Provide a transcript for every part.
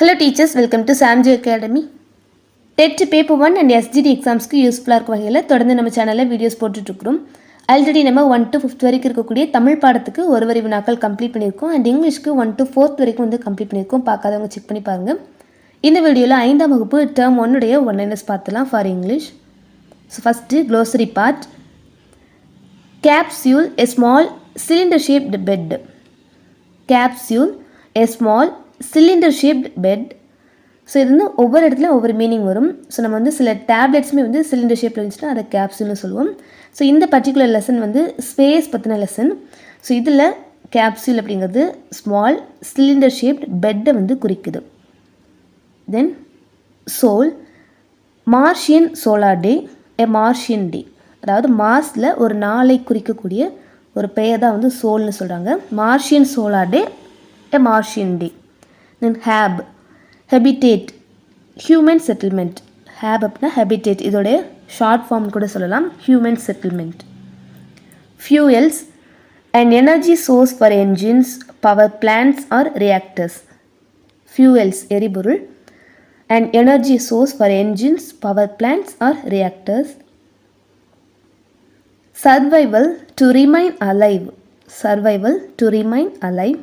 Hello teachers, welcome to Samji Academy. TET paper 1 and SGD exams க்கு யூஸ்ஃபுல்லா இருக்கும் வகையில தொடர்ந்து நம்ம சேனல்ல வீடியோஸ் போட்டுட்டு இருக்கோம். ஆல்ரெடி நம்ம 1 to 5th வரைக்கும் இருக்கக்கூடிய தமிழ் பாடத்துக்கு ஒரு வரி வினாக்கள் கம்ப்ளீட் பண்ணியிருக்கோம் and இங்கிலீஷ்க்கு 1 to 4th வரைக்கும் வந்து கம்ப்ளீட் பண்ணியிருக்கோம். பார்க்காதவங்க செக் பண்ணி பாருங்க. இந்த வீடியோல 5ஆம் வகுப்பு term 1 உடைய ஒன்லைனர்ஸ் பார்த்தலாம் for English. So first glossary part. Capsule, a small cylinder shaped bed. Capsule, a small cylinder shaped bed. So இது வந்து ஒவ்வொரு இடத்துல ஒவ்வொரு மீனிங் வரும். ஸோ நம்ம வந்து சில டேப்லெட்ஸுமே வந்து சிலிண்டர் ஷேப்பில் இருந்துச்சுன்னா அதை கேப்சூல்னு சொல்லுவோம். ஸோ இந்த பர்டிகுலர் லெசன் வந்து ஸ்பேஸ் பற்றின லெசன். ஸோ இதில் கேப்சூல் அப்படிங்கிறது ஸ்மால் சிலிண்டர் ஷேப்ட் பெட்டை வந்து குறிக்குது. தென் soul, Martian solar day, a Martian டே, அதாவது மார்ஸில் ஒரு நாளை குறிக்கக்கூடிய ஒரு பெயர் தான் வந்து சோல்னு சொல்கிறாங்க. Martian solar day, a Martian day. Then hab, habitat, human settlement. Hab அப்படின்னா ஹெபிடேட், இதோடைய ஷார்ட் ஃபார்ம் கூட சொல்லலாம், human settlement. Fuels, and energy source for engines, power plants or reactors. Fuels எரிபொருள், and energy source for engines, power plants or reactors. Survival, to remain alive. Survival, to remain alive.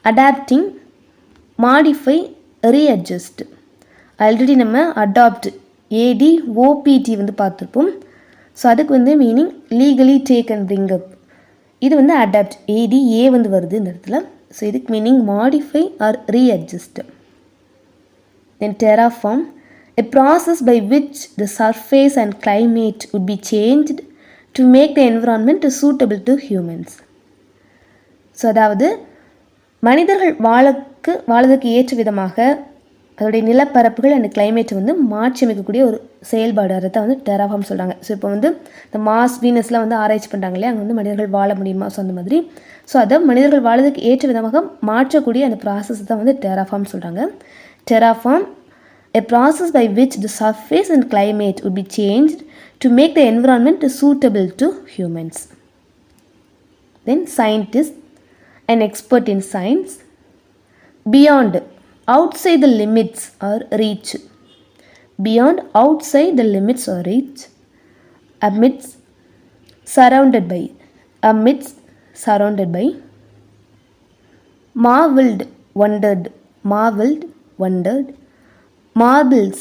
Adapting, modify, readjust. Already நம்ம adapt, ADOPT வந்து பார்த்துருப்போம். So அதுக்கு வந்து meaning legally take and bring up. இது வந்து adapt, ADA வந்து வருது இந்த இடத்துல. ஸோ இதுக்கு meaning modify or readjust. Then terraform, a process by which the surface and climate would be changed to make the environment suitable to humans. So அதாவது மனிதர்கள் வாழறதுக்கு ஏற்ற விதமாக அதோடைய நிலப்பரப்புகள் அண்ட் கிளைமேட்டை வந்து மாற்றி அமைக்கக்கூடிய ஒரு செயல்பாடு, அதை தான் வந்து டெராஃபார்ம் சொல்கிறாங்க. ஸோ இப்போ வந்து இந்த மாஸ் வீனஸ்லாம் வந்து ஆராய்ச்சி பண்ணுறாங்க இல்லையா, அங்கே வந்து மனிதர்கள் வாழ முடியுமா, ஸோ அந்த மாதிரி. ஸோ அதை மனிதர்கள் வாழறதுக்கு ஏற்ற விதமாக மாற்றக்கூடிய அந்த ப்ராசஸ் தான் வந்து டெராஃபார்ம் சொல்கிறாங்க. Terraform, a process by which the surface and climate would be changed to make the environment suitable to humans. Then scientist, an expert in science. Beyond, outside the limits or reach. Beyond, outside the limits or reach. Amidst, surrounded by. Amidst, surrounded by. Marveled, wondered. Marveled, wondered. Marbles,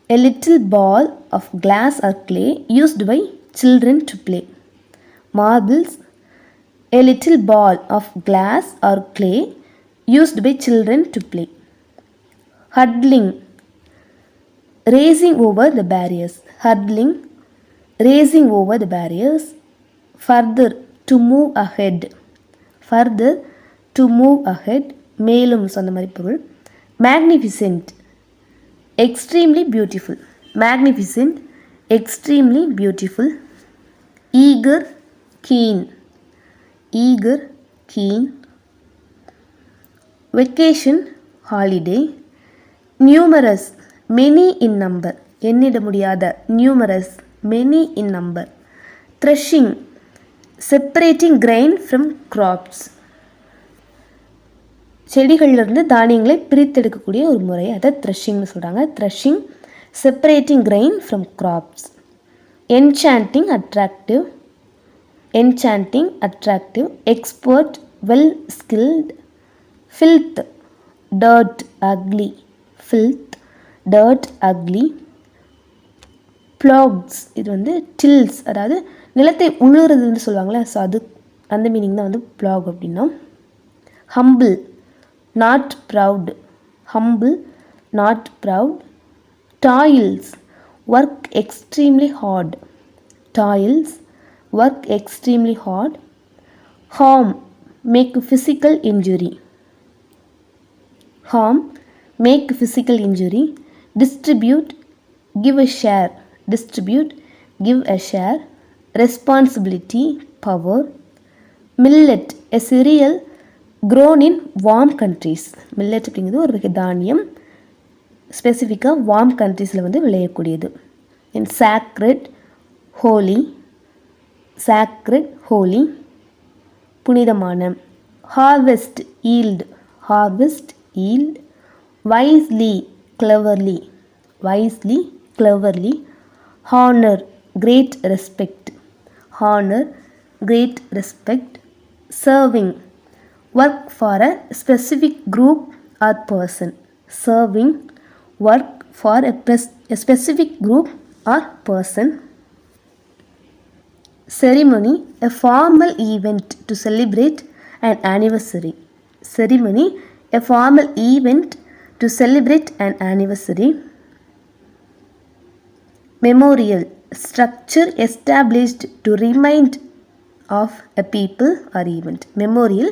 a little ball of glass or clay used by children to play. Marbles, a little ball of glass or clay used by children to play. Hurdling, racing over the barriers. Hurdling, racing over the barriers. Further, to move ahead. Further, to move ahead. மேலும் சொன்ன மாதிரி பொருள். Magnificent, extremely beautiful. Magnificent, extremely beautiful. Eager, keen. Eager, keen. Vacation, holiday. Numerous, many in number. எண்ணிட முடியாத, numerous, many in number. Threshing, separating grain from crops. செடிகளிலிருந்து தானியங்களை பிரித்தெடுக்கக்கூடிய ஒரு முறை, அதை த்ரெஷிங்னு சொல்கிறாங்க. Threshing, separating grain from crops. Enchanting, attractive. Enchanting, attractive. Expert, well skilled. Filth, dirt, ugly. Filth, dirt, ugly. Blocks, இது வந்து டில்ஸ், அதாவது நிலத்தை உழுறதுன்னு சொல்லுவாங்களே, ஸோ அது அந்த மீனிங் தான் வந்து ப்ளாக் அப்படின்னா. Humble, not proud. Humble, not proud. Toils, work extremely hard. Toils, work extremely hard. Harm, make physical injury. Harm, make physical injury. Distribute, give a share. Distribute, give a share. Responsibility, power. Millet, a cereal grown in warm countries. Millet அப்படிங்கிறது ஒரு வகை தானியம், ஸ்பெசிஃபிக்காக warm கண்ட்ரீஸில் வந்து விளையக்கூடியது. இன் sacred, Holi. Sacred, Holi, புனிதமான. Harvest, yield. Harvest, yield. wisely, cleverly, wisely, cleverly, honor, great respect, honor, great respect, serving, work for a specific group or person, serving, work for a specific group or person. Ceremony, a formal event to celebrate an anniversary, ceremony, a formal event to celebrate an anniversary. Memorial, structure established to remind of a people or event, memorial,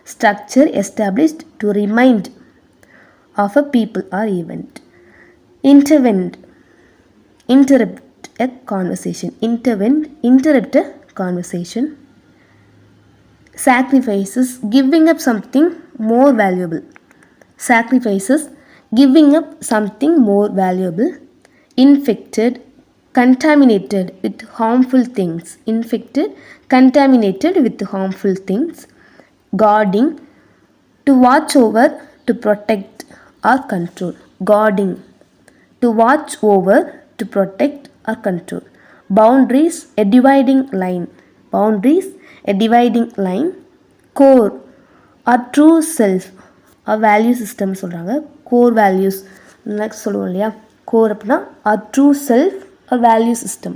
structure established to remind of a people or event. Intervene, interrupt a conversation, intervene, interrupt a conversation. Sacrifices, giving up something more valuable, sacrifices, giving up something more valuable. Infected, contaminated with harmful things, infected, contaminated with harmful things. Guarding, to watch over, to protect or control, guarding, to watch over, to protect or control. Boundaries, a dividing line, boundaries, a dividing line. Core, or true self, or value system சொல்கிறாங்க. core values next சொல்லுவோம் இல்லையா, core அப்படின்னா or true self, or value system.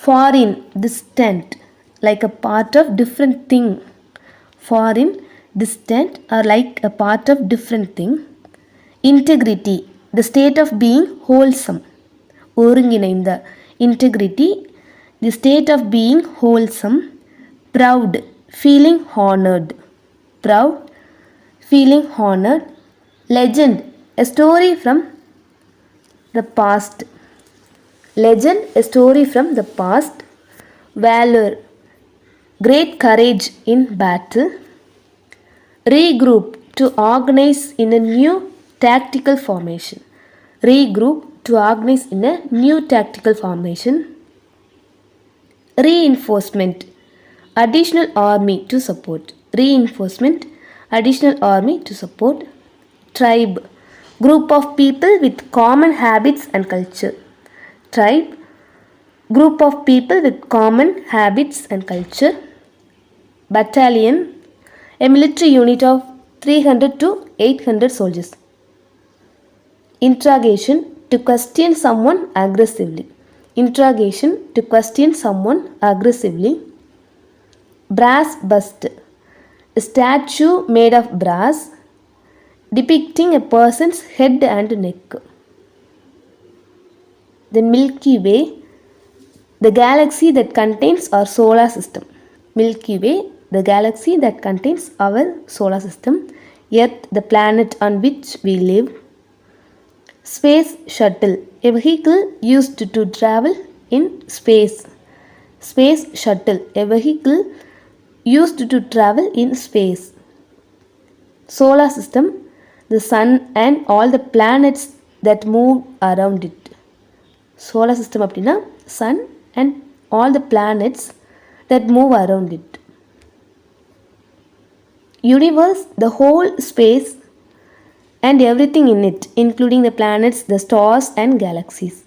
Foreign, distant, like a part of different thing, foreign, distant, or like a part of different thing. Integrity, the state of being wholesome, ஒருங்கிணைந்த, integrity, the state of being wholesome. Proud, feeling honored, proud, feeling honored. Legend, a story from the past, legend, a story from the past. Valor, great courage in battle. Regroup, to organize in a new tactical formation, regroup, to organize in a new tactical formation. Reinforcement, additional army to support, reinforcement, additional army to support. Tribe, group of people with common habits and culture, tribe, group of people with common habits and culture. Battalion, a military unit of 300 to 800 soldiers. Interrogation, to question someone aggressively, interrogation, to question someone aggressively. Brass bust, a statue made of brass depicting a person's head and neck. Then Milky Way, the galaxy that contains our solar system, Milky Way, the galaxy that contains our solar system. Earth, the planet on which we live. Space shuttle, a vehicle used to travel in space, space shuttle, a vehicle used to travel in space. Solar system, the sun and all the planets that move around it. Solar system அப்படின்னா sun and all the planets that move around it. Universe, the whole space and everything in it, including the planets, the stars and galaxies.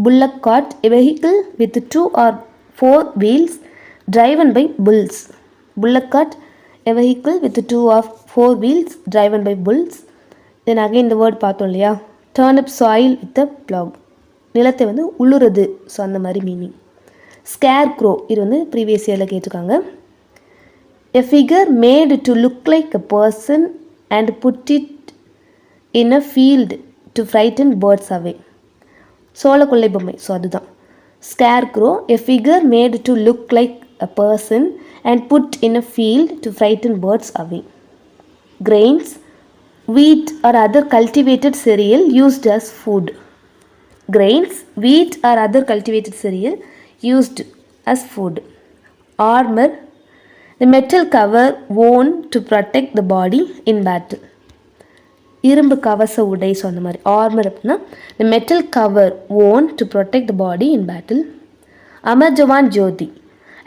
Bullock cart, a vehicle with 2 or 4 wheels driven by bulls. Bullock cart, a vehicle with 2 or 4 wheels driven by bulls. Then again the word பார்த்தோம் இல்லையா, turn up soil with a plow, நிலத்தை வந்து உழுறது, so அந்த மாதிரி meaning. Scare grow, இது வந்து previous இயரில் கேட்டிருக்காங்க. A figure made to look like a person and put it in a field to frighten birds away. சோளக்கொல்லை பொம்மை, ஸோ அதுதான் scarecrow, a figure made to look like a person and put in a field to frighten birds away. Grains, wheat or other cultivated cereal used as food. Grains, wheat or other cultivated cereal used as food. Armor, the metal cover worn to protect the body in battle. இரும்பு கவச உடை, சொன்ன மாதிரி armour அப்படின்னா the metal cover worn to protect the body in battle. Amar Jawan Jyoti,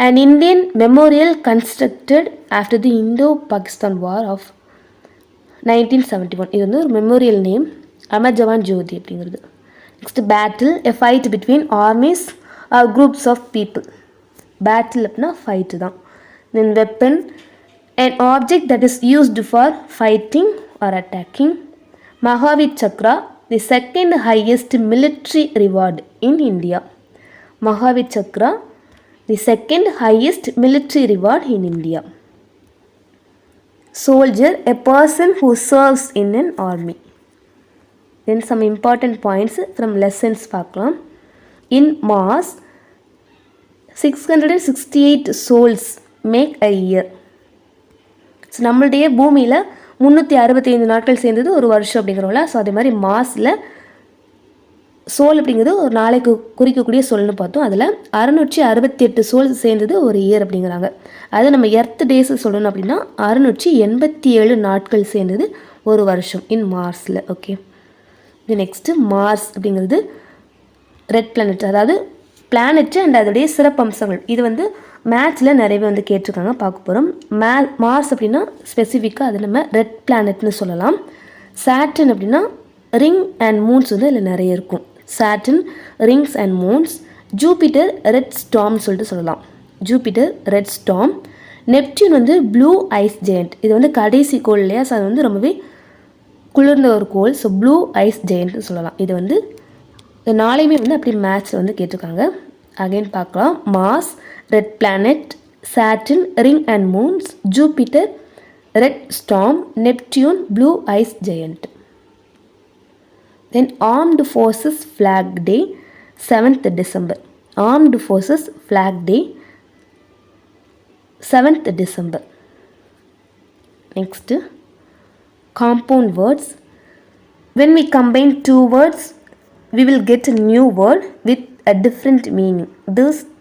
an Indian memorial constructed after the Indo-Pakistan War of 1971. இது வந்து ஒரு memorial name, Amar Jawan Jyoti அப்படிங்கிறது. Next battle, a fight between armies or groups of people. Battle அப்படின்னா fight தான். Then weapon, an object that is used for fighting or attacking. Mahavir Chakra, the second highest military reward in India. Mahavir Chakra, the second highest military reward in India. Soldier, a person who serves in an army. Then some important points from lessons பார்க்கலாம். In Mars, 668 souls make a year. So நம்மளுடைய பூமியில் 365 நாட்கள் சேர்ந்தது ஒரு வருஷம் அப்படிங்கிறோம்ல. So அதே மாதிரி மாஸில் soul அப்படிங்கிறது ஒரு நாளைக்கு குறிக்கக்கூடிய சொல்னு பார்த்தோம். அதில் 668 சோல் சேர்ந்தது ஒரு இயர் அப்படிங்கிறாங்க. அதை நம்ம எர்த் டேஸ் சொல்லணும் அப்படின்னா 687 நாட்கள் சேர்ந்தது ஒரு வருஷம் இன் மார்ஸில். ஓகே, இது நெக்ஸ்ட்டு மார்ஸ் அப்படிங்கிறது ரெட் பிளானட், அதாவது பிளானட்டு அண்ட் அதோடைய சிறப்பம்சங்கள். இது வந்து மேட்ச்சில் நிறையவே வந்து கேட்டிருக்காங்க, பார்க்க போகிறோம். மார்ஸ் அப்படின்னா ஸ்பெசிஃபிக்காக அது நம்ம ரெட் பிளானட்னு சொல்லலாம். சாட்டன் அப்படின்னா ரிங் அண்ட் மூன்ஸ் வந்து இதில் நிறைய இருக்கும். Saturn, rings and moons. Jupiter red ஸ்டார்ம்னு சொல்லிட்டு சொல்லலாம். Jupiter red storm. நெப்டியூன் வந்து ப்ளூ ஐஸ் ஜெயண்ட். இது வந்து கடைசி கோள் இல்லையா, ஸோ அது வந்து ரொம்பவே குளிர்ந்த ஒரு கோள். ஸோ ப்ளூ ஐஸ் ஜெயண்ட்னு சொல்லலாம். இது வந்து நாளையுமே வந்து அப்படி மேட்ச்சில் வந்து கேட்டிருக்காங்க. அகைன் பார்க்கலாம். Mars red planet, Saturn ring and moons, Jupiter red storm, Neptune blue ice giant. Then armed forces flag day 7th December. Armed forces flag day 7th December. Next, compound words. When we combine two words, we will get a new word with a different meaning.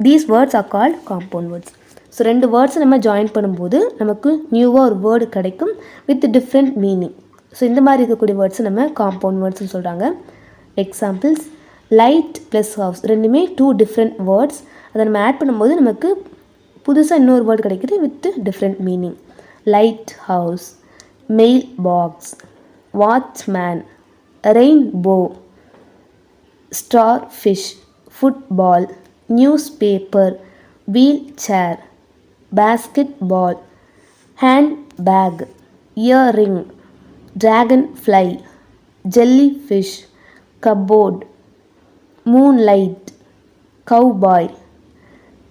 These words are called compound words. So ரெண்டு words நம்ம join பண்ணும்போது நமக்கு நியூவாக ஒரு word கிடைக்கும் with different meaning. So இந்த மாதிரி இருக்கக்கூடிய வேர்ட்ஸ் நம்ம காம்பவுண்ட் வேர்ட்ஸ்னு சொல்கிறாங்க. எக்ஸாம்பிள்ஸ், லைட் ப்ளஸ் ஹவுஸ் ரெண்டுமே 2 டிஃப்ரெண்ட் வேர்ட்ஸ். அதை நம்ம ஆட் பண்ணும்போது நமக்கு புதுசாக இன்னொரு வேர்டு கிடைக்குது with different meaning. Light house, mail box, watchman, rainbow, star fish, football, newspaper, wheelchair, basketball, handbag, earring, dragonfly, jellyfish, cupboard, moonlight, cowboy,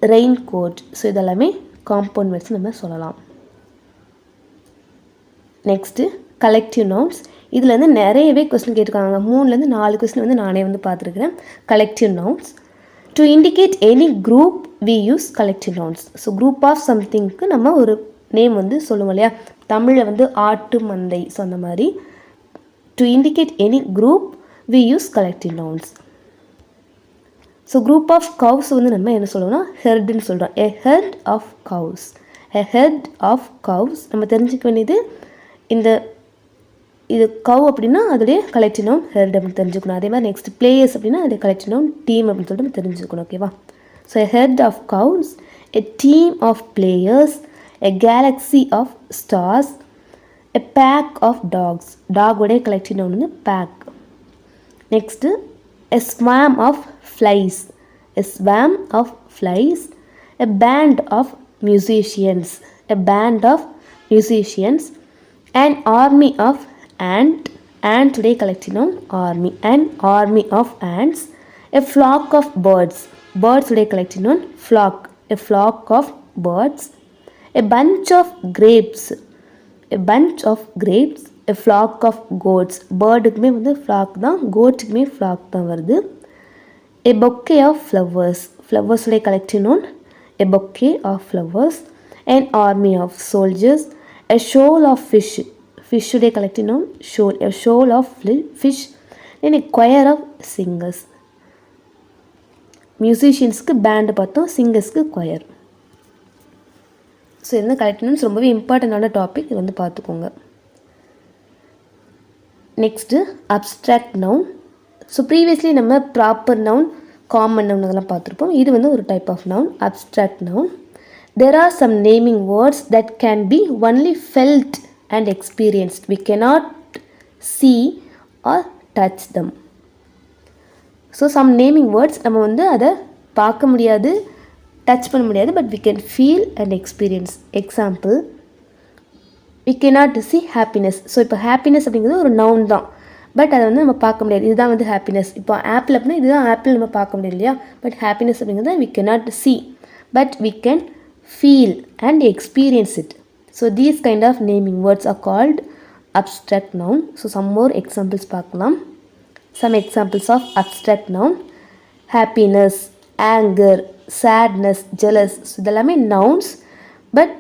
raincoat. So இதெல்லாமே compound words நம்ம சொல்லலாம். Next collective nouns. இதில் வந்து நிறையவே கொஸ்டின் கேட்டிருக்காங்க. 3லேருந்து 4 question வந்து நானே வந்து பார்த்துருக்குறேன். Collective nouns. To indicate any group we use collective nouns. So group of சம்திங்க்கு நம்ம ஒரு நேம் வந்து சொல்லுவோம் இல்லையா, தமிழில் வந்து ஆட்டு மந்தை. ஸோ அந்த மாதிரி to indicate any group we use collective nouns. So group of cows வந்து நம்ம என்ன சொல்லுவோம்னா ஹெர்டுன்னு சொல்கிறோம். A herd of cows. A herd of cows. நம்ம தெரிஞ்சுக்க வேண்டியது இந்த இது கவ் அப்படின்னா அதோடைய கலெக்டிவ் நவுன் ஹெர்ட் அப்படின்னு தெரிஞ்சுக்கணும். அதே மாதிரி நெக்ஸ்ட் பிளேயர்ஸ் அப்படின்னா அதோடைய கலெக்டிவ் நவுன் டீம் அப்படின்னு சொல்லிட்டு நம்ம தெரிஞ்சுக்கணும். ஓகேவா? So a herd of cows, a team of players, a galaxy of stars, a pack of dogs. டாகோடைய கலெக்டிவ் நவுன் வந்து pack. Next a swarm of flies. A swarm of flies. A band of musicians. A band of musicians. An army of ant. Ant today collective noun army. An army of ants. A flock of birds. Birds today collective noun flock. A flock of birds. A bunch of grapes. A bunch of grapes. A flock of goats. Birdக்குமே வந்து flock தான், goatக்குமே flock தான் வருது. A bouquet of flowers. Flowers today collective noun a bouquet of flowers. An army of soldiers. A shoal of fish. Fish today collective noun shoal. A shoal of fish. Then a choir of singers. மியூசிஷியன்ஸ்க்கு band பார்த்தோம், சிங்கர்ஸ்க்கு choir. So இந்த collective nouns ரொம்பவே இம்பார்ட்டண்டான topic, இது வந்து பார்த்துக்கோங்க. Next abstract noun. So previously நம்ம ப்ராப்பர் நவுன், காமன் நவுன் அதெல்லாம் பார்த்துருப்போம். இது வந்து ஒரு type of noun, abstract noun. There are some naming words that can be only felt and experienced. We cannot see or touch them. So some naming words நம்ம வந்து அதை பார்க்க முடியாது, டச் பண்ண முடியாது, but we can feel and experience. Example, we cannot see happiness. So இப்போ happiness அப்படிங்கிறது ஒரு noun தான், பட் அதை வந்து நம்ம பார்க்க முடியாது. இதுதான் வந்து ஹாப்பினஸ். இப்போ ஆப்பிள் அப்படின்னா இதுதான் ஆப்பிள் நம்ம பார்க்க முடியாது இல்லையா, பட் ஹாப்பினஸ் அப்படிங்கிறது we cannot see, but we can feel and experience it. So these kind of naming words are called abstract noun. So some more examples பார்க்கலாம். Some examples of abstract noun: happiness, anger, sadness, jealous. So இதெல்லாமே nouns, but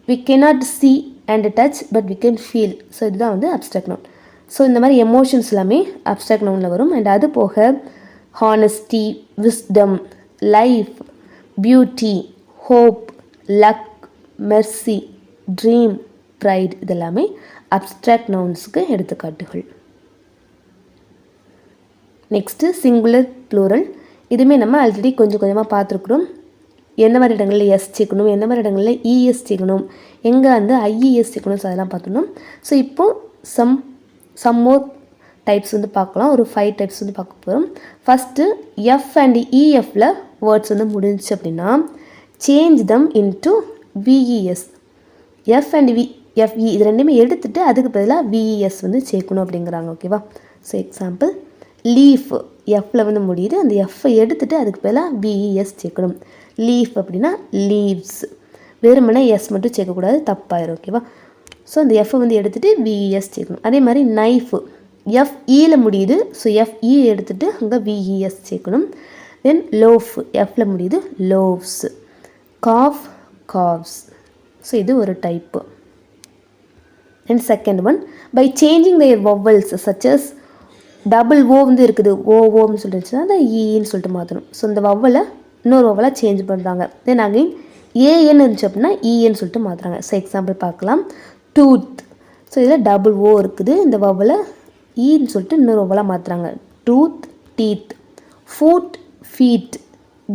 we cannot see and touch, but we can feel. So இதுதான் வந்து abstract noun. So இந்த மாதிரி emotions எல்லாமே abstract நவுனில் வரும். And அது போக honesty, wisdom, life, beauty, hope, luck, mercy, dream, pride இதெல்லாமே அப்ட்ராக்ட் நவுன்ஸுக்கு எடுத்துக்காட்டுகள். Next singular plural. இதுவுமே நம்ம ஆல்ரெடி கொஞ்சம் கொஞ்சமாக பார்த்துருக்குறோம். எந்த மாதிரி இடங்களில் எஸ் சேர்க்கணும், எந்த மாதிரி இடங்களில் இஎஸ் சேர்க்கணும், எங்கே வந்து ஐஇஎஸ் சேர்க்கணும், ஸோ அதெல்லாம் பார்த்துக்கணும். ஸோ இப்போது some more types வந்து பார்க்கலாம். ஒரு 5 types வந்து பார்க்க போகிறோம். ஃபஸ்ட்டு எஃப் அண்ட் இஎஃப்பில் வேர்ட்ஸ் வந்து முடிஞ்சிச்சு அப்படின்னா change them into VES. F and FE இது ரெண்டுமே எடுத்துகிட்டு அதுக்கு பதிலாக விஇஎஸ் வந்து சேர்க்கணும் அப்படிங்கிறாங்க. ஓகேவா? ஸோ எக்ஸாம்பிள், லீஃப் எஃப்பில் வந்து முடியுது, அந்த எஃப்பை எடுத்துகிட்டு அதுக்கு பதிலாக விஇஎஸ் சேர்க்கணும். லீஃப் அப்படின்னா லீவ்ஸ், வெறுமனே எஸ் மட்டும் சேர்க்கக்கூடாது, தப்பாயிரும். ஓகேவா? ஸோ அந்த எஃப்பை வந்து எடுத்துகிட்டு விஇஎஸ் சேர்க்கணும். அதே மாதிரி நைஃபு எஃப்இயில் முடியுது, ஸோ எஃப்இ எடுத்துகிட்டு அங்கே விஇஎஸ் சேர்க்கணும். தென் லோஃப் எஃப்பில் முடியுது, லோவ்ஸ். Cough, calves. ஸோ இது ஒரு type. And second one, by changing their vowels such as double O வந்து இருக்குது, ஓன்னு சொல்லிட்டு அதை ஈன்னு சொல்லிட்டு மாற்றணும். ஸோ இந்த வவ்வலை இன்னொரு வவ்வலாக சேஞ்ச் பண்ணுறாங்க. தென் அகைன் ஏஎன்னு இருந்துச்சு அப்படின்னா இஎன்னு சொல்லிட்டு மாற்றுறாங்க. ஸோ எக்ஸாம்பிள் பார்க்கலாம். டூத், ஸோ இதில் டபுள் ஓ இருக்குது, இந்த வவ்வலை ஈன்னு சொல்லிட்டு இன்னொரு வவ்வலாக மாற்றுறாங்க. Tooth, teeth. Foot, feet.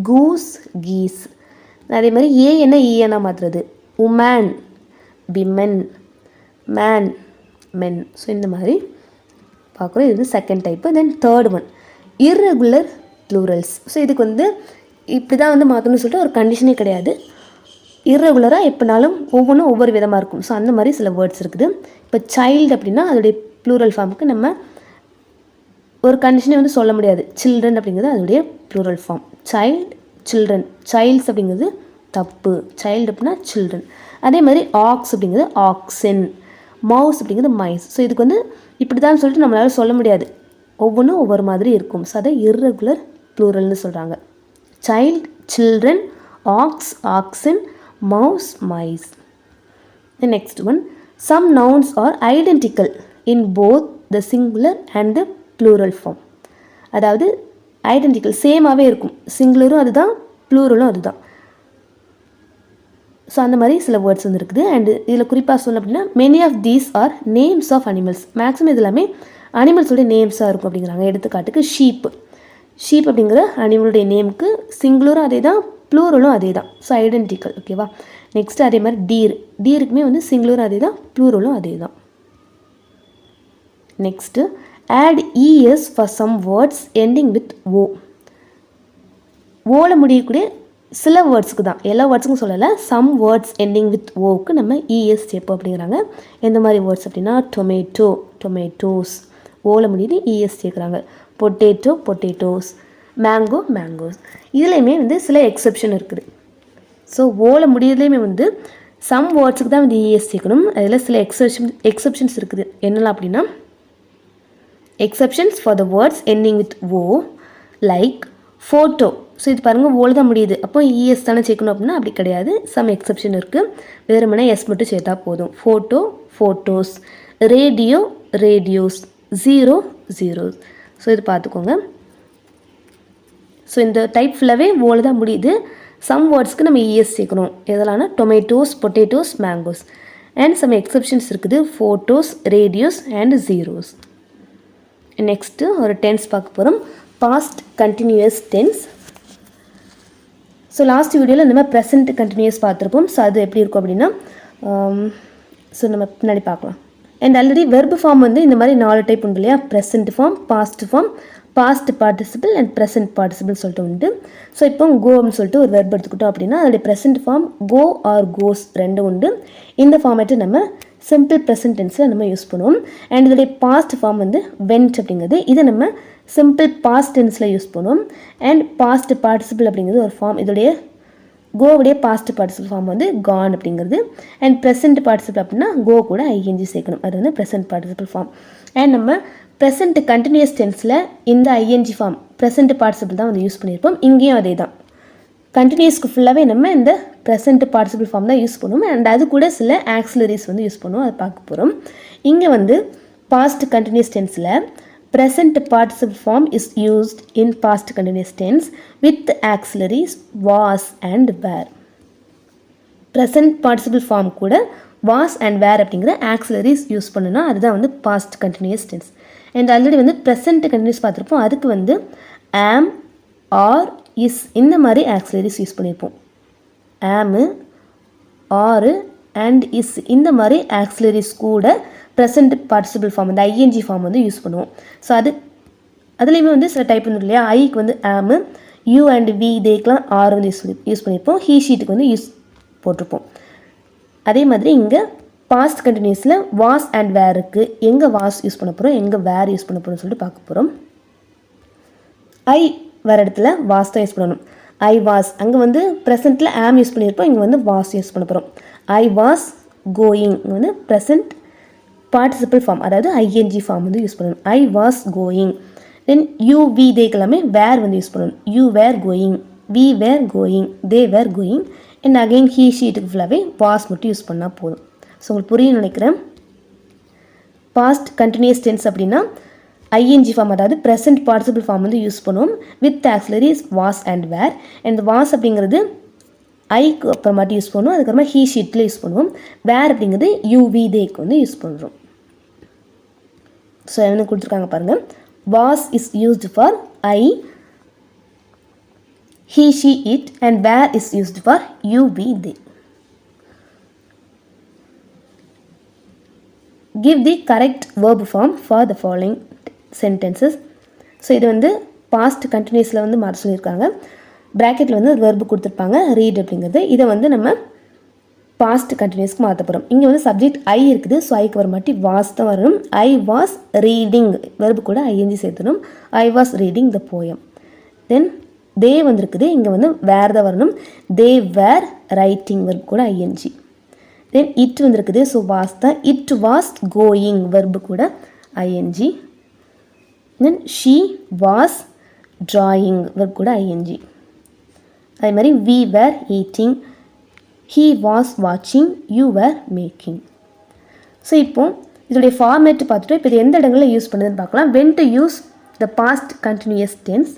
Goose, geese. அதே மாதிரி ஏஎன்னா இஎன்னா மாற்றுறது. Woman, women. Man, men. So இந்த மாதிரி பார்க்குறோம். இது வந்து second type. Then third one, irregular plurals. So இதுக்கு வந்து இப்படி தான் வந்து மாற்றணும்னு சொல்லிட்டு ஒரு கண்டிஷனே கிடையாது. இர்ரெகுலராக எப்படினாலும் ஒவ்வொன்றும் ஒவ்வொரு விதமாக இருக்கும். ஸோ அந்த மாதிரி சில வேர்ட்ஸ் இருக்குது. இப்போ சைல்டு அப்படின்னா அதோடைய ப்ளூரல் ஃபார்முக்கு நம்ம ஒரு கண்டிஷனே வந்து சொல்ல முடியாது. சில்ட்ரன் அப்படிங்கிறது அதோடைய plural form. Child, children. Childs அப்படிங்கிறது தப்பு, சைல்டு அப்படின்னா சில்ட்ரன். அதே மாதிரி ஆக்ஸ் அப்படிங்கிறது ஆக்ஸன், மவுஸ் அப்படிங்கிறது மைஸ். ஸோ இதுக்கு வந்து இப்படி தான் சொல்லிட்டு நம்மளால் சொல்ல முடியாது, ஒவ்வொன்றும் ஒவ்வொரு மாதிரி இருக்கும். ஸோ அதை இர்ரெகுலர் ப்ளூரல்னு சொல்கிறாங்க. Child, children, ox, oxen, mouse, mice. The next one, some nouns are identical in both the singular and the plural form. அதாவது ஐடென்டிக்கல், சேமாகவே இருக்கும், சிங்குலரும் அதுதான், ப்ளூரலும் அதுதான். ஸோ அந்த மாதிரி சில வேர்ட்ஸ் வந்து இருக்குது. அண்டு இதில் குறிப்பாக சொல்லணும் அப்படின்னா many of these are names of animals. Maximum இது எல்லாமே அனிமல்ஸோடைய நேம்ஸாக இருக்கும் அப்படிங்கிறாங்க. எடுத்துக்காட்டுக்கு ஷீப். ஷீப் அப்படிங்கிற அனிமலுடைய நேமுக்கு சிங்குலரும் அதே தான், ப்ளூரலும் அதே தான். So identical. ஓகேவா? நெக்ஸ்ட்டு அதே மாதிரி டீர். டீருக்குமே வந்து சிங்குலரும் அதே தான், ப்ளூரலும் அதே தான். Next add E S for some words ending with O. ஓல முடியக்கூடிய சில வேர்ட்ஸுக்கு தான், எல்லா வேர்ட்ஸுக்கும் சொல்லலை. சம் வேர்ட்ஸ் எண்டிங் வித் ஓக்கு நம்ம இஎஸ் சேர்ப்போம் அப்படிங்கிறாங்க. எந்த மாதிரி வேர்ட்ஸ் அப்படின்னா டொமேட்டோ, டொமேட்டோஸ். ஓல முடியுது, இஎஸ் சேர்க்குறாங்க. Potato, potatoes. Mango, mangoes. இதுலேயுமே வந்து சில எக்ஸப்ஷன் இருக்குது. ஸோ ஓல முடியலையுமே வந்து சம் வேர்ட்ஸுக்கு தான் வந்து இஎஸ் சேர்க்கணும். அதில் சில எக்ஸப்ஷன்ஸ் இருக்குது. என்னெல்லாம் அப்படின்னா exceptions for the words ending with O, like photo. So இது பாருங்கள், ஓல தான் முடியுது, அப்போ இஎஸ் தானே சேர்க்கணும் அப்படின்னா அப்படி கிடையாது. சம் எக்ஸப்ஷன் இருக்குது. வெறுமனே எஸ் மட்டும் சேர்த்தா போதும். Photo, photos. Radio, radios. Zero, zeros. So இது பார்த்துக்கோங்க. ஸோ இந்த டைப் ஃபுல்லாகவே ஓல தான் முடியுது. சம் வேர்ட்ஸ்க்கு நம்ம இஎஸ் சேர்க்கணும். எதெல்லாம்னா tomatoes, potatoes, mangoes. And some exceptions இருக்குது. Photos, radios and zeros. Next ஒரு டென்ஸ் பார்க்க போகிறோம். Past continuous tense. So last வீடியோவில் இந்த மாதிரி ப்ரெசன்ட் கண்டினியூஸ் பார்த்துருப்போம். ஸோ அது எப்படி இருக்கும் அப்படின்னா ஸோ நம்ம பின்னாடி பார்க்கலாம். அண்ட் ஆல்ரெடி வெர்பு ஃபார்ம் வந்து இந்த மாதிரி 4 டைப் உண்டு இல்லையா, present form, past form, past participle and present participle சொல்லிட்டு உண்டு. ஸோ இப்போ கோன்னு சொல்லிட்டு ஒரு வெர்ப் எடுத்துக்கிட்டோம் அப்படின்னா அதோடைய ப்ரெசன்ட் ஃபார்ம் கோ ஆர் கோஸ் ரெண்டும் உண்டு. இந்த ஃபார்மேட்டை நம்ம சிம்பிள் ப்ரெசன்ட் டென்ஸில் நம்ம யூஸ் பண்ணுவோம். அண்ட் இதோடைய பாஸ்ட் ஃபார்ம் வந்து வென்ட் அப்படிங்கிறது, இதை நம்ம சிம்பிள் பாஸ்ட் டென்ஸில் யூஸ் பண்ணுவோம். அண்ட் பாஸ்ட் பார்ட்டிசிபிள் அப்படிங்கிறது ஒரு ஃபார்ம், இதோடைய கோவுடைய பாஸ்ட் பார்ட்டிசிபிள் ஃபார்ம் வந்து கான் அப்படிங்கிறது. அண்ட் ப்ரெசன்ட் பார்ட்டிசிபிள் அப்படின்னா கோ கூட ஐஎன்ஜி சேர்க்கணும், அது வந்து ப்ரெசன்ட் பார்ட்டிசிபிள் ஃபார்ம். அண்ட் நம்ம ப்ரெசன்ட் கண்டினியூஸ் டென்ஸில் இந்த ஐஎன்ஜி ஃபார்ம் ப்ரெசன்ட் பார்ட்டிசிபிள் தான் வந்து யூஸ் பண்ணியிருப்போம். இங்கேயும் அதே தான், கண்டினியூஸ்க்கு ஃபுல்லாகவே நம்ம இந்த ப்ரெசன்ட் பார்ட்டிசிபிள் ஃபார்ம் தான் யூஸ் பண்ணுவோம். அண்ட் அது கூட சில ஆக்சிலரிஸ் வந்து யூஸ் பண்ணுவோம், அதை பார்க்க போகிறோம். இங்கே வந்து பாஸ்ட் கண்டினியூஸ் டென்ஸில் present participle form is used in past continuous tense with auxiliaries was and were. Present participle form கூட was and were அப்படிங்கிற auxiliaries யூஸ் பண்ணணும், அதுதான் வந்து past continuous tense. And already வந்து present continuous பார்த்துருப்போம், அதுக்கு வந்து am, are, is இந்த மாதிரி auxiliaries யூஸ் பண்ணியிருப்போம். am, are and is இந்த மாதிரி auxiliaries கூட ப்ரெசன்ட் பார்ட்டிசிபிள் ஃபார்ம் அந்த ஐஎன்ஜி ஃபார்ம் வந்து யூஸ் பண்ணுவோம். ஸோ அதுலேயுமே வந்து சில டைப் வந்து இல்லையா, ஐக்கு வந்து ஆமு, யூ அண்ட் வி தேக்கெலாம் ஆர் வந்து யூஸ் பண்ணியிருப்போம், ஹீ ஷீட்டுக்கு வந்து யூஸ் போட்டிருப்போம். அதே மாதிரி இங்கே பாஸ்ட் கண்டினியூஸில் வாஸ் அண்ட் வேருக்கு எங்கே வாஸ் யூஸ் பண்ண போகிறோம், எங்கே வேர் யூஸ் பண்ண போகிறோம்னு சொல்லிட்டு பார்க்க போகிறோம். ஐ வர இடத்துல வாஸ் தான் யூஸ் பண்ணணும். ஐ வாஸ் அங்கே வந்து ப்ரெசென்ட்டில் ஆம் யூஸ் பண்ணியிருப்போம், இங்கே வந்து வாஸ் யூஸ் பண்ண போகிறோம். ஐ வாஸ் கோயிங் வந்து ப்ரெசென்ட் பார்ட்டிசிபிள் ஃபார்ம், அதாவது ஐஎன்ஜி ஃபார்ம் வந்து யூஸ் பண்ணணும். I was going. Then you we தேக்கு எல்லாமே வேர் வந்து யூஸ் பண்ணணும். You were going, we were going, they were going. And again he ஷீட்டுக்கு ஃபுல்லாகவே வாஸ் மட்டும் யூஸ் பண்ணால் போதும். ஸோ உங்களுக்கு புரியும் நினைக்கிறேன். பாஸ்ட் கண்டினியூஸ் டென்ஸ் அப்படின்னா ஐஎன்ஜி ஃபார்ம், அதாவது ப்ரெசன்ட் பார்ட்டிசிபிள் ஃபார்ம் வந்து யூஸ் பண்ணுவோம் with auxiliaries was and were. And was அப்படிங்கிறது ஐக்கு அப்புறமாட்டி யூஸ் பண்ணுவோம், அதுக்கப்புறமா ஹீ ஷீட்டில் யூஸ் பண்ணுவோம். வேர் அப்படிங்கிறது யூவி தேக்கு வந்து யூஸ் பண்ணுறோம். ஸோ என்ன கொடுத்துருக்காங்க பாருங்கள், was is used for I, he she it, and were is used for you we they. Give the correct verb form for the following sentences. So இது வந்து பாஸ்ட் கண்டினியூஸில் வந்து மாற்ற சொல்லியிருக்காங்க. ப்ராக்கெட்டில் வந்து ஒரு வெர்பு கொடுத்துருப்பாங்க ரீட் அப்படிங்கிறது, இதை வந்து நம்ம பாஸ்ட் கண்டினியூஸ்க்கு மாற்ற போகிறோம். இங்கே வந்து சப்ஜெக்ட் ஐ இருக்குது, ஸோ ஐக்கு வர மாட்டி வாஸ் தான் வரணும். ஐ வாஸ் ரீடிங் வெர்பு கூட ஐஎன்ஜி சேர்த்தணும். I was reading the poem. Then they வந்துருக்குது, இங்கே வந்து வேர் தான் வரணும். தே வேர் ரைட்டிங் வெர்பு கூட ஐஎன்ஜி. தென் இட் வந்துருக்குது, ஸோ வாஸ் தான். இட் வாஸ் கோயிங் வெர்பு கூட I N G. Then she was drawing verb கூட ஐஎன்ஜி. அதே மாதிரி we were eating, he was watching, you were making. So இப்போ இதோடைய ஃபார்மேட் பார்த்துட்டு இப்போ இது எந்த இடங்களில் யூஸ் பண்ணுதுன்னு பார்க்கலாம். when to use the past continuous tense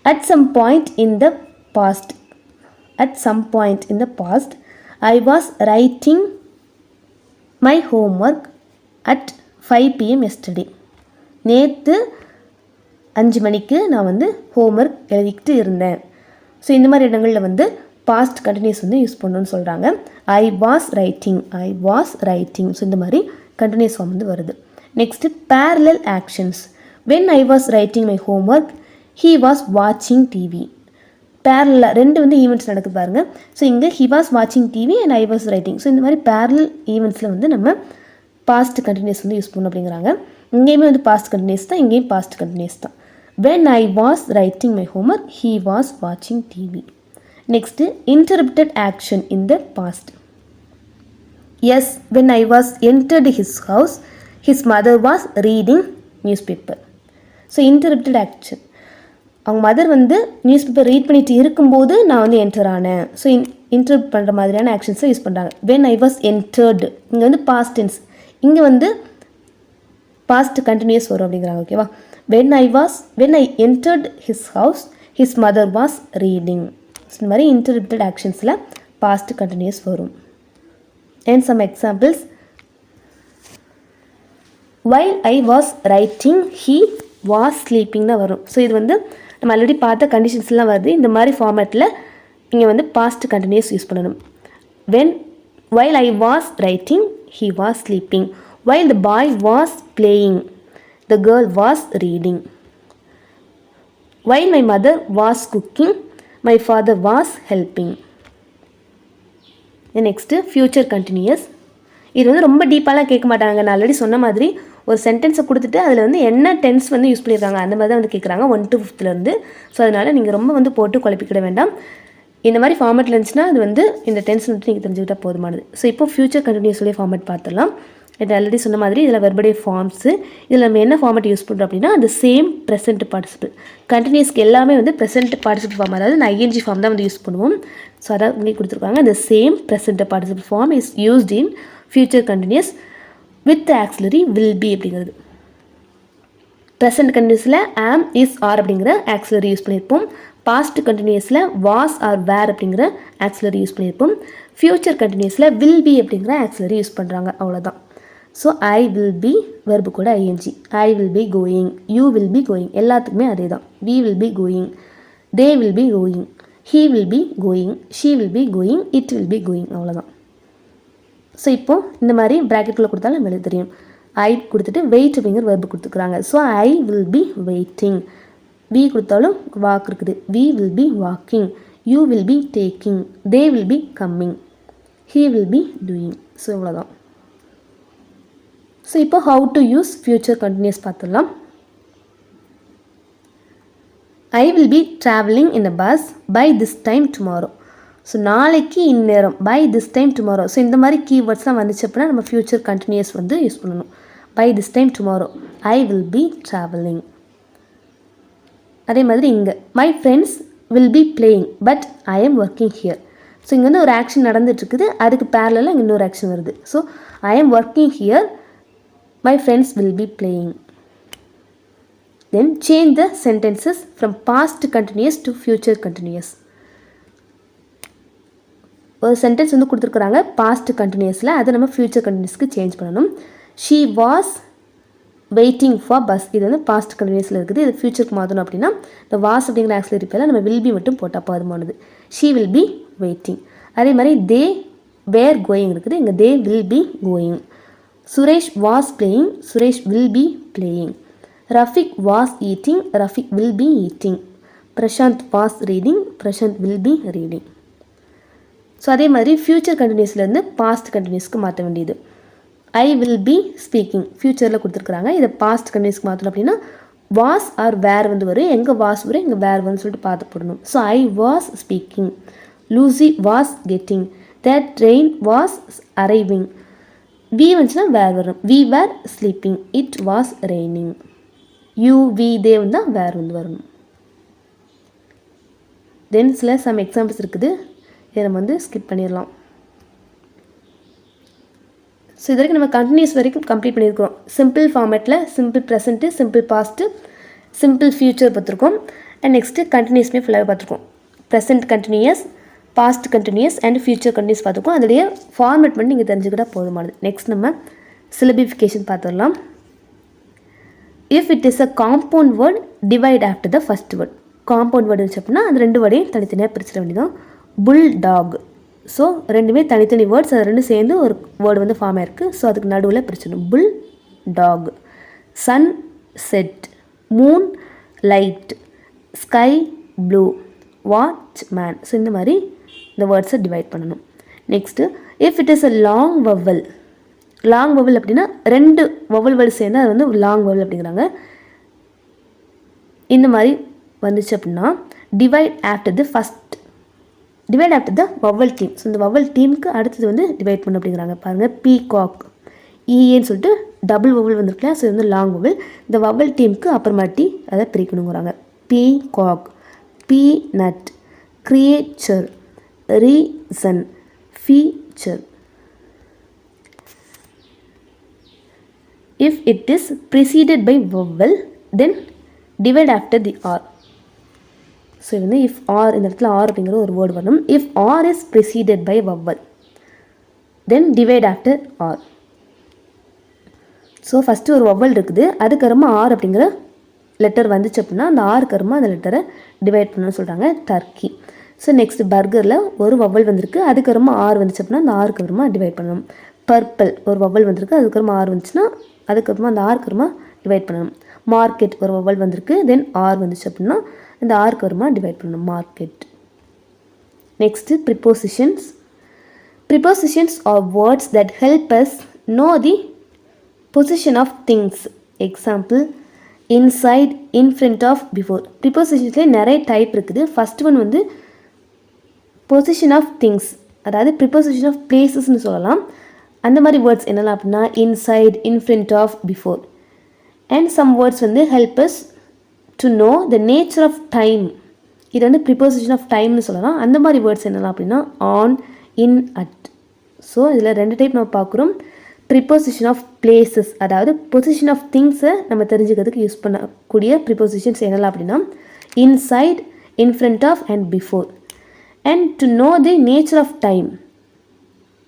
at some point in the past. At some point in the past I was writing my homework at 5 PM yesterday. நேற்று 5 மணிக்கு நான் வந்து ஹோம்ஒர்க் எழுதிக்கிட்டு இருந்தேன். ஸோ இந்த மாதிரி இடங்களில் வந்து பாஸ்ட் கண்டினியூஸ் வந்து யூஸ் பண்ணணும்னு சொல்கிறாங்க. ஐ was writing, I was writing. So இந்த மாதிரி கண்டினியூஸ் ஃபார்ம் வந்து வருது. Next parallel actions. When I was writing my homework he was வாட்சிங் டிவி. பேரலாக ரெண்டு வந்து ஈவெண்ட்ஸ் நடக்குது பாருங்கள். ஸோ இங்கே ஹி வாஸ் வாட்சிங் TV and I was writing. So இந்த மாதிரி பேரலல் ஈவெண்ட்ஸில் வந்து நம்ம பாஸ்ட் கண்டினியூஸ் வந்து யூஸ் பண்ணணும் அப்படிங்கிறாங்க. இங்கேயுமே வந்து பாஸ்ட் கண்டினியூஸ் தான், இங்கேயும் பாஸ்ட் கண்டினியூஸ் தான். When I was writing my homework he was வாட்சிங் TV. Next, interrupted action in the past. Yes, when I was entered his house, his mother was reading newspaper. So, interrupted action. அவங்க mother வந்து news paper read பண்ணிட்டு இருக்கும்போது நான் வந்து enter ஆனேன். So interrupt பண்ணுற மாதிரியான ஆக்ஷன்ஸை யூஸ் பண்ணுறாங்க. வென் ஐ வாஸ் என்டர்டு இங்கே வந்து பாஸ்ட் டென்ஸ், இங்கே வந்து பாஸ்ட் கண்டினியூஸ் வரும் அப்படிங்கிறாங்க. ஓகேவா? When I entered his house his mother was reading. இந்த மாதிரி இன்டர்ப்டட் ஆக்ஷன்ஸில் பாஸ்ட் கண்டினியூஸ் வரும். And some examples. While I was writing he was sleeping தான் வரும். ஸோ இது வந்து நம்ம ஆல்ரெடி பார்த்த கண்டிஷன்ஸ்லாம் வருது. இந்த மாதிரி ஃபார்மேட்டில் இங்கே வந்து பாஸ்ட் கண்டினியூஸ் யூஸ் பண்ணணும். When while I was writing, he was sleeping. While the boy was playing, the girl was reading. While my mother was cooking, my father was helping. Next, future continuous. இது வந்து ரொம்ப டீப்பாலாம் கேட்க மாட்டாங்க. நான் already சொன்ன மாதிரி ஒரு சென்டென்ஸை கொடுத்துட்டு அதில் வந்து என்ன டென்ஸ் வந்து யூஸ் பண்ணியிருக்காங்க அந்த மாதிரி தான் வந்து கேட்குறாங்க 1 to 5th. ஸோ அதனால் நீங்கள் ரொம்ப வந்து போட்டு குழப்பிக்கிட வேண்டாம். இந்த மாதிரி ஃபார்மேட்டில் இருந்துச்சுன்னா அது வந்து இந்த டென்ஸ் வந்து நீங்கள் தெரிஞ்சுக்கிட்டால் போதுமானது. ஸோ இப்போ ஃபியூச்சர் கண்டினியூஸ்லேயே ஃபார்மேட் பார்த்துடலாம். இது ஆல்ரெடி சொன்ன மாதிரி இதில் வெர்படே ஃபார்ம்ஸு. இதில் நம்ம என்ன ஃபார்மேட் யூஸ் பண்ணுறோம் அப்படின்னா அந்த சேம் ப்ரெசென்ட் பார்ட்டிசிபிள். கண்டினியூஸ்க்கு எல்லாமே வந்து ப்ரெசென்ட் பார்ட்டிசிபிள் ஃபார்ம், அதாவது இந்த ஐஎன்ஜி ஃபார்ம் தான் வந்து யூஸ் பண்ணுவோம். ஸோ அதாவது இங்கே கொடுத்துருக்காங்க இந்த same present participle form is used in future continuous with auxiliary will be அப்படிங்கிறது. ப்ரெசென்ட் கண்டினியூஸில் ஆம் இஸ் ஆர் அப்படிங்கிற ஆக்சிலரி யூஸ் பண்ணியிருப்போம். பாஸ்ட் கண்டினியூஸில் வாஸ் ஆர் வேர் அப்படிங்கிற ஆக்சிலரி யூஸ் பண்ணியிருப்போம். ஃபியூச்சர் கண்டினியூஸில் வில் பி அப்படிங்கிற ஆக்சிலரி யூஸ் பண்ணுறாங்க, அவ்வளோதான். So I will be verb கூட I N G. I will be going, you will be going, எல்லாத்துக்குமே அதே தான். We will be going, they will be going, he will be going, she will be going, it will be going, அவ்வளோதான். So இப்போது இந்த மாதிரி ப்ராக்கெட்டில் கொடுத்தாலும் நம்ம எழுத தெரியும். ஐ கொடுத்துட்டு வெயிட் அப்படிங்கிற வெர்பு கொடுத்துக்கிறாங்க. So I will be waiting. We கொடுத்தாலும் வாக் இருக்குது. We will be walking, you will be taking, they will be coming, he will be doing. So இவ்வளோதான். ஸோ இப்போ how to use future continuous பார்த்துடலாம். I will be travelling in a bus by this time tomorrow. So நாளைக்கு இந்நேரம், by this time tomorrow. So இந்த மாதிரி கீவேர்ட்ஸ்லாம் வந்துச்சு அப்படின்னா நம்ம ஃபியூச்சர் கண்டினியூஸ் வந்து யூஸ் பண்ணணும். By this time tomorrow I will be travelling. அதே மாதிரி இங்கே my friends will be playing but I am working here. So இங்கே வந்து ஒரு ஆக்ஷன் நடந்துட்டுருக்குது, அதுக்கு பேரலாக இங்கே இன்னொரு ஆக்ஷன் வருது. So I am working here, my friends will be playing. Then change the sentences from past continuous to future continuous. ஒரு sentence வந்து கொடுத்துருக்குறாங்க பாஸ்ட் கண்டினியூஸில், அதை நம்ம ஃபியூச்சர் கண்டினியூஸ்க்கு சேஞ்ச் பண்ணணும். She was waiting for bus, இது வந்து பாஸ்ட் கண்டினியூஸில் இருக்குது. இது ஃபியூச்சருக்கு மாற்றணும் அப்படின்னா இந்த வாஸ் அப்படிங்கிற ஆக்சிலரி பேரில் நம்ம வில் பி மட்டும் போட்டால் போதுமானது. She will be waiting. அதே மாதிரி தே வேர் கோயிங் இருக்குது, இங்கே they will be going. Suresh was playing, Suresh will be playing. Rafiq was eating, Rafiq will be eating. Prashanth was reading, Prashanth will be reading. So அதே மாதிரி ஃபியூச்சர் கண்டினியூஸ்லேருந்து பாஸ்ட் கண்டினியூஸ்க்கு மாற்ற வேண்டியது. ஐ வில் பி ஸ்பீக்கிங் ஃபியூச்சரில் கொடுத்துருக்குறாங்க. இதை பாஸ்ட் கண்டினியூஸ்க்கு மாற்றணும் அப்படின்னா வாஸ் ஆர் வேர் வந்து வரும். எங்கே வாஸ் வரும், எங்கே வேர் வரும்னு சொல்லிட்டு பார்த்து போடணும். So I was speaking, Lucy was getting, that train was arriving. We வந்துச்சுன்னா வேர் வரும். We were sleeping, it was raining. You we they வந்தால் வேர் வந்து வரணும். தென் சில சம் எக்ஸாம்பிள்ஸ் இருக்குது, இதை நம்ம வந்து ஸ்கிப் பண்ணிடலாம். ஸோ இது வரைக்கும் நம்ம கண்டினியூஸ் வரைக்கும் கம்ப்ளீட் பண்ணியிருக்கோம். சிம்பிள் ஃபார்மேட்டில் simple present, simple past, simple future பார்த்துருக்கோம். அண்ட் நெக்ஸ்ட்டு கண்டினியூஸ்மே ஃபுல்லாகவே பார்த்துருக்கோம். Present continuous, past continuous and future continuous பார்த்துருக்கோம். அதோடைய ஃபார்மேட் பண்ணி நீங்கள் தெரிஞ்சுக்கிட்டால் போதுமானது. நெக்ஸ்ட் நம்ம சிலபிஃபிகேஷன் பார்த்துடலாம். If it is a compound word divide after the first word. Compound word இருந்துச்சு அப்படின்னா அந்த ரெண்டு வேர்டையும் தனித்தனியாக பிரிச்சிட வேண்டியதான். புல் டாக், ஸோ ரெண்டுமே தனித்தனி வேர்ட்ஸ், அது ரெண்டும் சேர்ந்து ஒரு வேர்டு வந்து ஃபார்ம் ஆயிருக்கு. ஸோ அதுக்கு நடுவில் பிரிச்சிடணும். Bull dog. Sun set, moon light, sky blue, watch man. So இந்த மாதிரி இந்த வேர்ட்ஸை டிவைட் பண்ணணும். Next if it is a long vowel. Long vowel அப்படின்னா ரெண்டு வவல் வேர்டு சேர்ந்து அது வந்து லாங் வவல் அப்படிங்கிறாங்க. இந்த மாதிரி வந்துச்சு அப்படின்னா divide after the first, divide after the vowel team. So இந்த வவல் டீமுக்கு அடுத்தது வந்து டிவைட் பண்ண அப்படிங்கிறாங்க. பாருங்கள், பீகாக் ஈஏன்னு சொல்லிட்டு டபுள் வவல் வந்துருக்கல. ஸோ இது வந்து லாங் வவல். இந்த வவல் டீமுக்கு அப்புறமாட்டி அதை பிரிக்கணுங்கிறாங்க. Peacock, peanut, creature, reason, feature. If it is preceded by vowel, then divide after the R. So இது வந்து இஃப் ஆர், இந்த இடத்துல ஆர் அப்படிங்கிற ஒரு வேர்டு வரணும். If R is preceded by vowel then divide after R. So first ஒரு vowel இருக்குது, அதுக்கப்புறமா ஆர் அப்படிங்கிற லெட்டர் வந்துச்சு அப்படின்னா அந்த ஆறுக்கப்புறமா அந்த லெட்டரை டிவைட் பண்ணணும்னு சொல்கிறாங்க. டர்க்கி. ஸோ நெக்ஸ்ட் பர்கரில் ஒரு வவ்வல் வந்திருக்கு, அதுக்கப்புறமா ஆர் வந்துச்சு அப்படின்னா அந்த ஆருக்கு அப்புறமா டிவைட் பண்ணணும். பர்பிள் ஒரு வவ்வல் வந்திருக்கு, அதுக்கப்புறமா ஆர் வந்துச்சுன்னா அதுக்கப்புறமா அந்த ஆருக்கு அப்புறமா டிவைட் பண்ணணும். மார்க்கெட் ஒரு வவ்வல் வந்திருக்கு, தென் ஆர் வந்துச்சு அப்படின்னா இந்த ஆருக்கு அப்புறமா டிவைட் பண்ணணும், market. Next prepositions. Prepositions are words that help us know the position of things. Example inside, in front of, before. ப்ரிப்போசிஷன்ஸ்லேயே நிறைய டைப் இருக்குது. ஃபர்ஸ்ட் ஒன் வந்து பொசிஷன் ஆஃப் திங்ஸ், அதாவது ப்ரிப்போசிஷன் ஆஃப் பிளேசஸ்ன்னு சொல்லலாம். அந்த மாதிரி வேர்ட்ஸ் என்னெல்லாம் அப்படின்னா inside, in front of, before. And some words வந்து help us to know the nature of time. இது வந்து ப்ரிப்போசிஷன் ஆஃப் டைம்னு சொல்லலாம். அந்த மாதிரி வேர்ட்ஸ் என்னெல்லாம் அப்படின்னா ஆன், இன், அட். ஸோ இதில் ரெண்டு டைப் நம்ம பார்க்குறோம். ப்ரிப்போசிஷன் ஆஃப் பிளேசஸ், அதாவது பொசிஷன் ஆஃப் திங்ஸை நம்ம தெரிஞ்சுக்கிறதுக்கு யூஸ் பண்ணக்கூடிய ப்ரிப்போசிஷன்ஸ் என்னெல்லாம் அப்படின்னா inside, in front of and before. And to know the nature of time,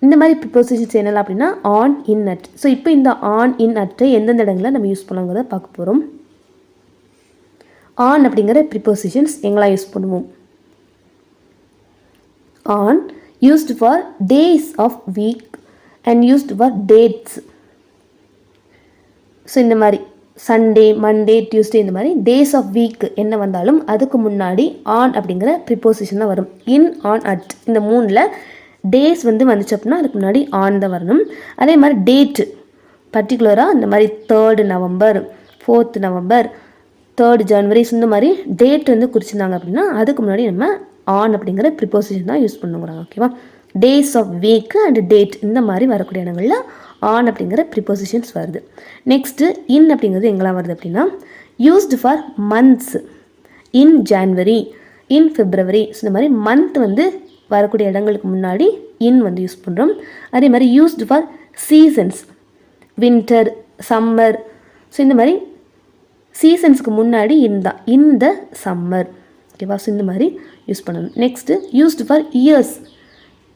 இந்த மாதிரி ப்ரிப்போசிஷன்ஸ் என்னெல்லாம் அப்படின்னா ஆன், இன், அட். ஸோ இப்போ இந்த ஆன், இன், அட்டை எந்தெந்த இடங்களில் நம்ம யூஸ் பண்ணுங்கிறத பார்க்க போகிறோம். ஆன் அப்படிங்கிற ப்ரிப்போசிஷன்ஸ் எங்கெல்லாம் யூஸ் பண்ணுவோம்? On used for days of week and used for dates. So இந்த மாதிரி சண்டே, மண்டே, டியூஸ்டே இந்த மாதிரி டேஸ் ஆஃப் வீக் என்ன வந்தாலும் அதுக்கு முன்னாடி ஆன் அப்படிங்கிற ப்ரிப்போசிஷன் தான் வரும். இன், ஆன், அட் இந்த மூணில் டேஸ் வந்து வந்துச்சு அப்படின்னா அதுக்கு முன்னாடி ஆன் தான் வரணும். அதே மாதிரி டேட்டு பர்டிகுலராக இந்த மாதிரி 3rd November, 4th November, 3rd ஜனவரி இந்த மாதிரி டேட் வந்து குறிச்சிருந்தாங்க அப்படின்னா அதுக்கு முன்னாடி நம்ம ஆன் அப்படிங்கிற ப்ரிப்போசிஷன் தான் யூஸ் பண்ணுங்கிறாங்க. ஓகேவா? Days of week and date இந்த மாதிரி வரக்கூடிய இடங்களில் ஆன் அப்படிங்கிற ப்ரிப்போசிஷன்ஸ் வருது. நெக்ஸ்ட்டு இன் அப்படிங்கிறது எங்கெல்லாம் வருது அப்படின்னா used for months, in January, in February. So இந்த மாதிரி மந்த் வந்து வரக்கூடிய இடங்களுக்கு முன்னாடி இன் வந்து யூஸ் பண்ணுறோம். அதே மாதிரி used for seasons, winter, summer. So இந்த மாதிரி சீசன்ஸுக்கு முன்னாடி இன் தான், இந்த சம்மர். ஓகேவா? ஸோ இந்த மாதிரி யூஸ் பண்ணணும். Next used for years,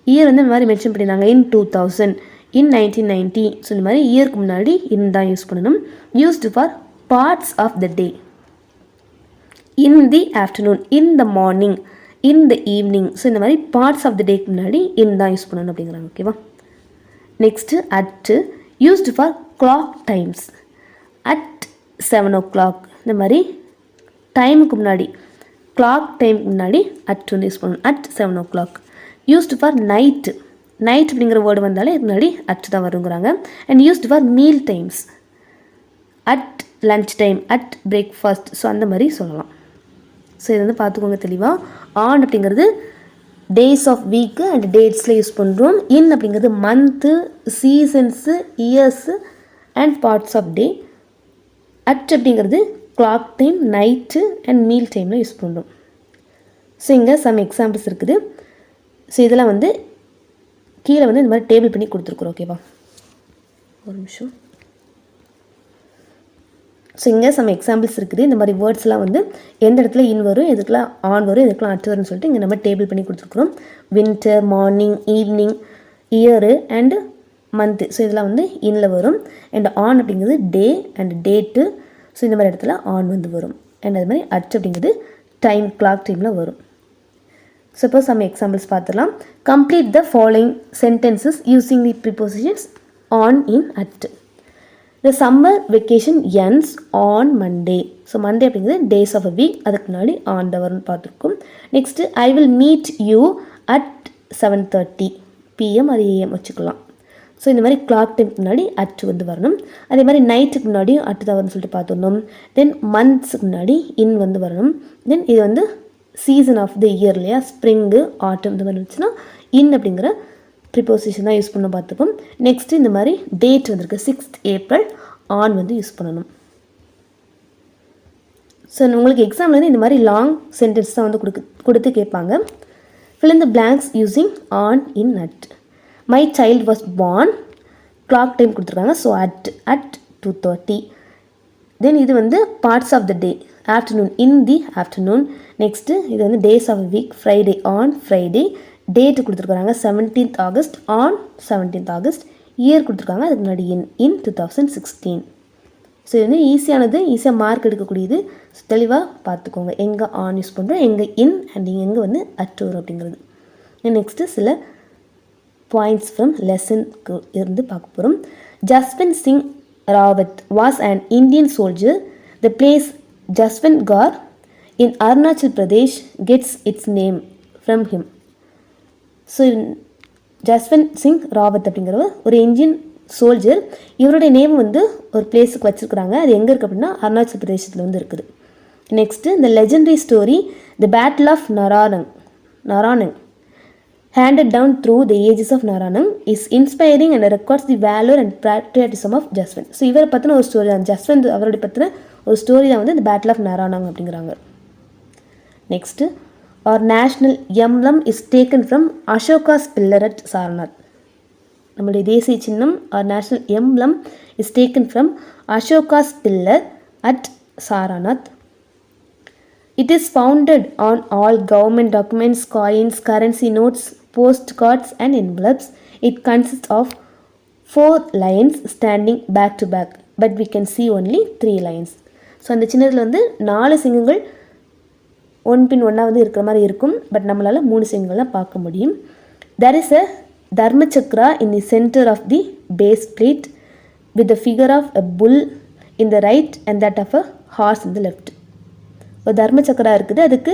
year வந்து இந்த மாதிரி மென்ஷன் பண்ணியிருந்தாங்க இன் 2000, இன் 1990. ஸோ இந்த மாதிரி இயருக்கு முன்னாடி இன் தான் யூஸ் பண்ணணும். Used for parts of the day, in the afternoon, in the morning, in the evening. So இந்த மாதிரி பார்ட்ஸ் ஆஃப் த டேக்கு முன்னாடி இன் தான் யூஸ் பண்ணணும் அப்படிங்கிறாங்க. ஓகேவா? Next at used for clock times, at 7 o'clock. இந்த மாதிரி டைமுக்கு முன்னாடி கிளாக் டைமுக்கு முன்னாடி அட் வந்து யூஸ் பண்ணணும், at 7 o'clock. Used for night, night அப்படிங்கிற வேர்டு வந்தாலே இதுக்கு முன்னாடி அட் தான் வருங்கிறாங்க. And used for meal times, at lunch time, at breakfast. So அந்த மாதிரி சொல்லலாம். ஸோ இது வந்து பார்த்துக்கோங்க தெளிவாக. ஆன் அப்படிங்கிறது டேஸ் ஆஃப் வீக்கு அண்ட் டேட்ஸில் யூஸ் பண்ணுறோம். இன் அப்படிங்கிறது month, seasons, years and parts of day. At அப்படிங்கிறது clock time, night and meal டைமில் யூஸ் பண்ணுறோம். ஸோ இங்கே சம் எக்ஸாம்பிள்ஸ் இருக்குது. ஸோ இதெல்லாம் வந்து கீழே வந்து இந்த மாதிரி டேபிள் பண்ணி கொடுத்துருக்குறோம். ஓகேவா? ஒரு நிமிஷம். ஸோ இங்கே சம் எக்ஸாம்பிள்ஸ் இருக்குது. இந்த மாதிரி வேர்ட்ஸ்லாம் வந்து எந்த இடத்துல இன் வரும், எதுக்கெல்லாம் ஆன் வரும், எதுக்கெல்லாம் அட் வரும்னு சொல்லிட்டு இங்கே நம்ம டேபிள் பண்ணி கொடுத்துருக்குறோம். Winter, morning, evening, year and month. So இதெல்லாம் வந்து இனில் வரும். அண்ட் ஆன் அப்படிங்கிறது டே அண்ட் டேட்டு. ஸோ இந்த மாதிரி இடத்துல ஆன் வந்து வரும். அண்ட் அது மாதிரி அட் அப்படிங்கிறது டைம், கிளாக் டைமில் வரும். சப்போஸ் சம் எக்ஸாம்பிள்ஸ் பார்த்துலாம். Complete the following sentences using the prepositions on, in, at. The summer vacation ends on Monday. So Monday அப்படிங்கிறது டேஸ் ஆஃப் அ வீக், அதுக்கு முன்னாடி ஆன் தான் வரும்னு பார்த்துருக்கோம். Next I will meet you at 7:30 PM அது AM வச்சுக்கலாம். So இந்த மாதிரி கிளாக் டைமுக்கு முன்னாடி அட் வந்து வரணும். அதே மாதிரி நைட்டுக்கு முன்னாடியும் அட் தான் வரும்னு சொல்லிட்டு பார்த்துடணும். தென் மந்த்ஸுக்கு முன்னாடி இன் வந்து வரணும். தென் இது வந்து சீசன் ஆஃப் த இயர் இல்லையா, ஸ்ப்ரிங்கு, ஆட்டம் இந்த மாதிரி இருந்துச்சுன்னா இன் அப்படிங்கிற ப்ரிப்போசிஷன் தான் யூஸ் பண்ண பார்த்துப்போம். நெக்ஸ்ட்டு இந்த மாதிரி டேட் வந்திருக்கு 6th April, ஆன் வந்து யூஸ் பண்ணணும். ஸோ உங்களுக்கு எக்ஸாமில் வந்து இந்த மாதிரி லாங் சென்டென்ஸ் தான் வந்து கொடுத்து கேட்பாங்க. fill in the blanks using on, in, at. My child was born, clock time கொடுத்துருக்காங்க. So at 2:30. தென் இது வந்து parts of the day, afternoon, in the afternoon. Next இது வந்து days of week, Friday, on Friday. Date கொடுத்துருக்காங்க 17th August, on 17th August. Year கொடுத்துருக்காங்க அதுக்கு முன்னாடி இன் 2016. So இது வந்து ஈஸியானது, ஈஸியாக மார்க் எடுக்கக்கூடியது. ஸோ தெளிவாக பார்த்துக்கோங்க எங்கே ஆன் யூஸ் பண்ணுறோம், எங்கே இன் அண்ட் எங்கே வந்து அட் வரும் அப்படிங்கிறது. நெக்ஸ்ட்டு சில பாயிண்ட்ஸ் ஃப்ரம் லெசனுக்கு இருந்து பார்க்க போகிறோம். Jaswant Singh Rawat was an Indian soldier. The place Jaswantgarh in Arunachal Pradesh gets its name from him. So Jaswant Singh Rawat அப்படிங்கிறவர் ஒரு இந்தியன் சோல்ஜர். இவருடைய நேம் வந்து ஒரு பிளேஸுக்கு வச்சுருக்குறாங்க. அது எங்கே இருக்குது அப்படின்னா அருணாச்சல் பிரதேசத்தில் வந்து இருக்குது. நெக்ஸ்ட்டு இந்த legendary story the battle of Nuranang handed down through the ages of Naranang is inspiring and records the valor and patriotism of Jaswant. So இவரை பற்றின ஒரு ஸ்டோரி தான், ஜஸ்வந்த் அவருடைய பற்றின ஒரு ஸ்டோரி தான் வந்து இந்த பேட்டில் ஆஃப் நரானங் அப்படிங்கிறாங்க. Next our national emblem is taken from Ashoka's pillar at Sarnath. நம்முடைய தேசிய சின்னம் our national emblem is taken from Ashoka's pillar at Sarnath. It is founded on all government documents, coins, currency notes, postcards and envelopes. It consists of 4 lions standing back to back, but we can see only 3 lions. So அந்த சின்னத்தில் வந்து 4 சிங்கங்கள் one பின் ஒன்றா வந்து இருக்கிற மாதிரி இருக்கும், but நம்மளால் 3 சிங்கங்கள்லாம் பார்க்க முடியும். There is a Dharma Chakra in the center of the base plate with the figure of a bull in the right and that of a horse in the left. ஒரு தர்ம சக்கரா இருக்குது, அதுக்கு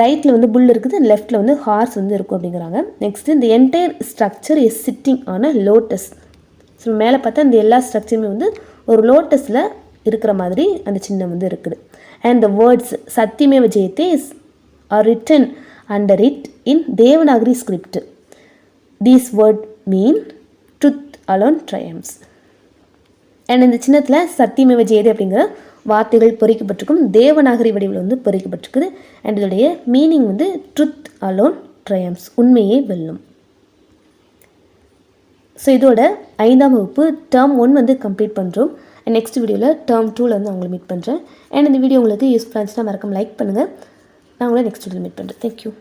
ரைட்டில் வந்து புல் இருக்குது, லெஃப்டில் வந்து ஹார்ஸ் வந்து இருக்கும் அப்படிங்கிறாங்க. நெக்ஸ்ட்டு இந்த entire structure is sitting on a lotus. So மேலே பார்த்தா இந்த எல்லா ஸ்ட்ரக்சருமே வந்து ஒரு லோட்டஸில் இருக்கிற மாதிரி அந்த சின்னம் வந்து இருக்குது. And the words Satyameva Jayate is are written under it in Devanagari script. These word mean truth alone triumphs. And இந்த சின்னத்தில் சத்தியமேவ ஜெயதே அப்படிங்கிற வார்த்தைகள் பொறிக்கப்பட்டிருக்கும், தேவநாகரி வடிவில் வந்து பொறிக்கப்பட்டிருக்குது. அண்ட் இதோடைய மீனிங் வந்து ட்ருத் அலோன் ட்ரையம்ஸ், உண்மையே வெல்லும். ஸோ இதோட 5ஆம் வகுப்பு டேர்ம் 1 வந்து கம்ப்ளீட் பண்ணுறோம். நெக்ஸ்ட் வீடியோவில் டேர்ம் 2ல் வந்து அவங்களை மீட் பண்ணுறேன். அண்ட் இந்த வீடியோ உங்களுக்கு யூஸ்ஃபுல்லாக இருந்துச்சுன்னா மறக்காம லைக் பண்ணுங்கள். நான் உங்களை நெக்ஸ்ட் வீடியோவில் மீட் பண்ணுறேன். தேங்க்யூ.